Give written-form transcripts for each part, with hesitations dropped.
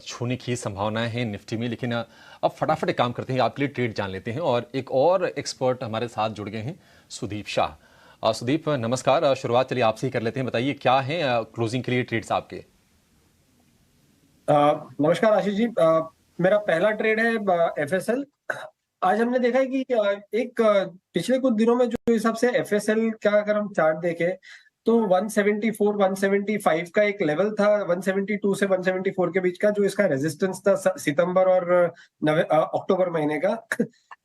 छूने की संभावनाएं हैं निफ्टी में, लेकिन अब फटाफट एक काम करते हैं, आपके लिए ट्रेड जान लेते हैं और एक और एक्सपर्ट हमारे साथ जुड़ गए हैं, सुदीप शाह। सुदीप नमस्कार। शुरुआत चलिए आपसे ही कर लेते हैं, बताइए क्या है क्लोजिंग के लिए ट्रेड्स आपके। नमस्कार आशीष जी। मेरा पहला ट्रेड है एफएसएल। आज हमने देखा है कि पिछले कुछ दिनों में जो हिसाब से एफएसएल का अगर हम चार्ट देखें तो 174 175 का एक लेवल था, 172 से 174 के बीच का जो इसका रेजिस्टेंस था सितंबर और अक्टूबर महीने का।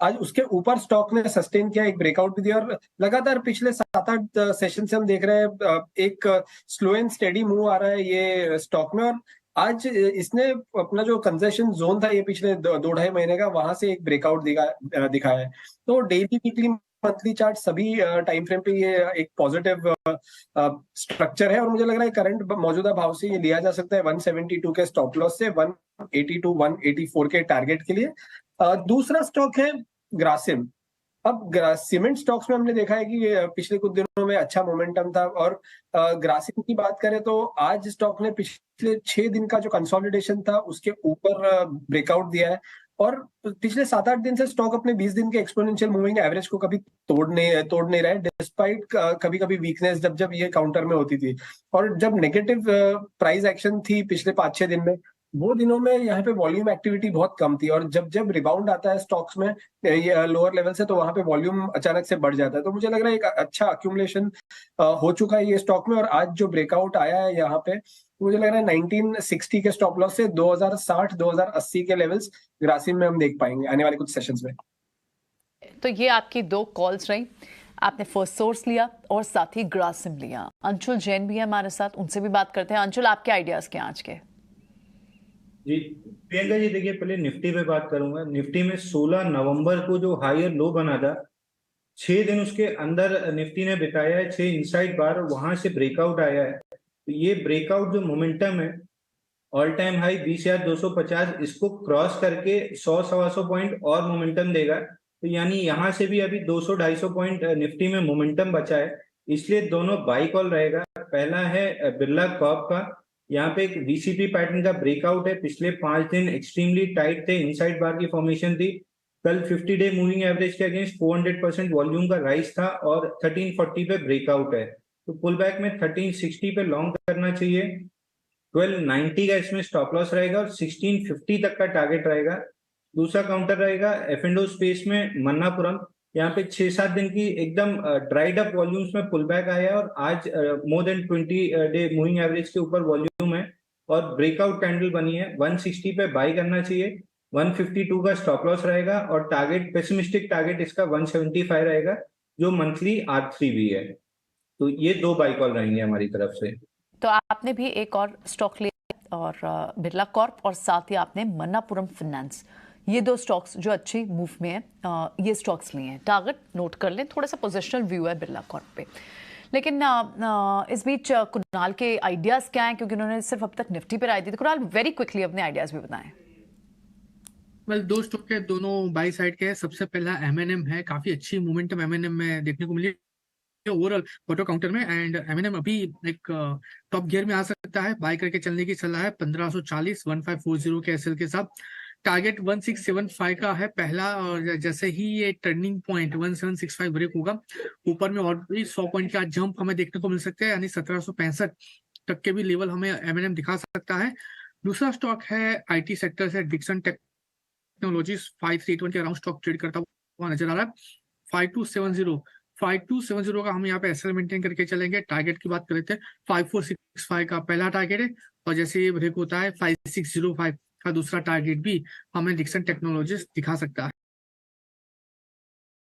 आज उसके ऊपर स्टॉक ने सस्टेन किया, एक ब्रेकआउट भी दिया और लगातार पिछले 7-8 सेशन से हम देख रहे हैं एक स्लो एंड स्टेडी मूव आ रहा है ये स्टॉक में। और आज इसने अपना जो कंसेशन जोन था ये पिछले 2-2.5 महीने का, वहां से एक ब्रेकआउट दिखाया है। तो डेली वीकली मंथली चार्ट सभी टाइम फ्रेम पे ये एक पॉजिटिव स्ट्रक्चर है और मुझे लग रहा है करंट मौजूदा भाव से ये लिया जा सकता है 172 के स्टॉप लॉस से 182 184 के टारगेट के लिए। दूसरा स्टॉक है ग्रासिम। अब सीमेंट स्टॉक्स में हमने देखा है कि पिछले कुछ दिनों में अच्छा मोमेंटम था और ग्रासिम की बात करें तो आज स्टॉक ने पिछले 6 दिन का जो कंसोलिडेशन था उसके ऊपर ब्रेकआउट दिया है और पिछले 7-8 दिन से स्टॉक अपने 20 दिन के एक्सपोनेंशियल मूविंग एवरेज को कभी तोड़ नहीं रहा है, डिस्पाइट कभी कभी वीकनेस जब जब ये काउंटर में होती थी। और जब नेगेटिव प्राइस एक्शन थी पिछले 5-6 दिन में, वो दिनों में यहाँ पे वॉल्यूम एक्टिविटी बहुत कम थी और जब जब रिबाउंड आता है स्टॉक्स में लोअर लेवल से तो वहां पे वॉल्यूम अचानक से बढ़ जाता है। तो मुझे लग रहा है एक अच्छा अक्यूमुलेशन हो चुका है ये स्टॉक में और आज जो ब्रेकआउट आया है यहाँ पे मुझे लग रहा है 1960 के स्टॉप लॉस से 2060 2080 के लेवल्स ग्रासिम में हम देख पाएंगे आने वाले कुछ सेशंस में। तो ये आपकी दो कॉल्स रही, आपने फर्स्ट सोर्स लिया और साथ ही ग्रासिम लिया। अंशुल जैन भी है हमारे साथ, उनसे भी बात करते हैं। अंशुल, आपके आइडियाज क्या आज के? जी प्रियंका जी, देखिए पहले निफ्टी पे बात करूंगा। निफ्टी में 16 नवंबर को जो हायर लो बना था, 6 दिन उसके अंदर निफ्टी ने बिताया है, 6 इनसाइड बार, वहां से ब्रेकआउट आया है। तो ये ब्रेकआउट जो मोमेंटम है, ऑल टाइम हाई 20,250, इसको क्रॉस करके 100-125 पॉइंट और मोमेंटम देगा। तो यानी यहाँ से भी अभी 200-250 पॉइंट निफ्टी में मोमेंटम बचा है, इसलिए दोनों बाई कॉल रहेगा। पहला है बिरला कॉर्प का, यहाँ पे एक वीसीपी पैटर्न का ब्रेकआउट है। पिछले 5 दिन एक्सट्रीमली टाइट थे, इनसाइड बार की फॉर्मेशन थी। कल 50 डे मूविंग एवरेज के अगेंस्ट 400% वॉल्यूम का राइज था और 1340 पे ब्रेकआउट है। तो पुल बैक में 1360 पे लॉन्ग करना चाहिए। 1290 का इसमें स्टॉप लॉस रहेगा और 1650 तक का टारगेट रहेगा। दूसरा काउंटर रहेगा एफ&ओ स्पेस में मन्नापुरम। यहाँ पे 6-7 दिन की एकदम ड्राइड अप वॉल्यूम्स में पुल बैक आया और आज more than 20 day moving average के ऊपर वॉल्यूम है और ब्रेकआउट कैंडल बनी है। 160 पे बाई करना चाहिए, 152 का स्टॉप लॉस रहेगा और टारगेट, पेसिमिस्टिक टारगेट इसका 175 रहेगा, जो मंथली R3 भी है। तो ये दो बाई कॉल रहेंगे हमारी तरफ से। तो आपने भी एक और स्टॉक लिया और बिरला कॉर्प, और साथ ही आपने मन्नापुरम फाइनेंस, ये दो स्टॉक्स जो अच्छी मूव में है, ये स्टॉक्स लिए हैं। टारगेट नोट कर लें, थोड़ा सा पोजिशनल व्यू है बिरला कॉर्प पे। लेकिन इस बीच कुणाल के आइडियाज क्या हैं, क्योंकि उन्होंने सिर्फ अब तक निफ्टी पर आई थी। तो कुणाल, वेरी क्विकली अपने आइडियाज भी बताएं। वेल, दो स्टॉक के दोनों बाई साइड के हैं। सबसे पहला एमएनएम है, काफी अच्छी मोमेंटम एमएनएम में देखने को मिली ओवरऑल क्वार्टर काउंटर में, एंड एमएनएम अभी एक टॉप गियर में आ सकता है। बाय करके चलने की सलाह है। 1540 1540 के एसएल के साथ टारगेट 1675 का है पहला, और जैसे ही ये टर्निंग पॉइंट 1765 ब्रेक होगा, ऊपर में और भी 100 पॉइंट का जंप हमें देखने को मिल सकता है, यानी 1765 तक के भी लेवल हमें एमएनएम दिखा सकता है। दूसरा स्टॉक है आईटी सेक्टर से डिक्सन टेक्नोलॉजीज, 5381 के अराउंड स्टॉक ट्रेड करता हुआ नजर आ रहा है। 5270 का हम यहाँ पे एसएल मेंटेन करके चलेंगे। टारगेट की बात करते हैं, 5465 का पहला टारगेट है और जैसे ये ब्रेक होता है 5605 का दूसरा टारगेट भी हमें डिक्सन टेक्नोलॉजीज दिखा सकता है।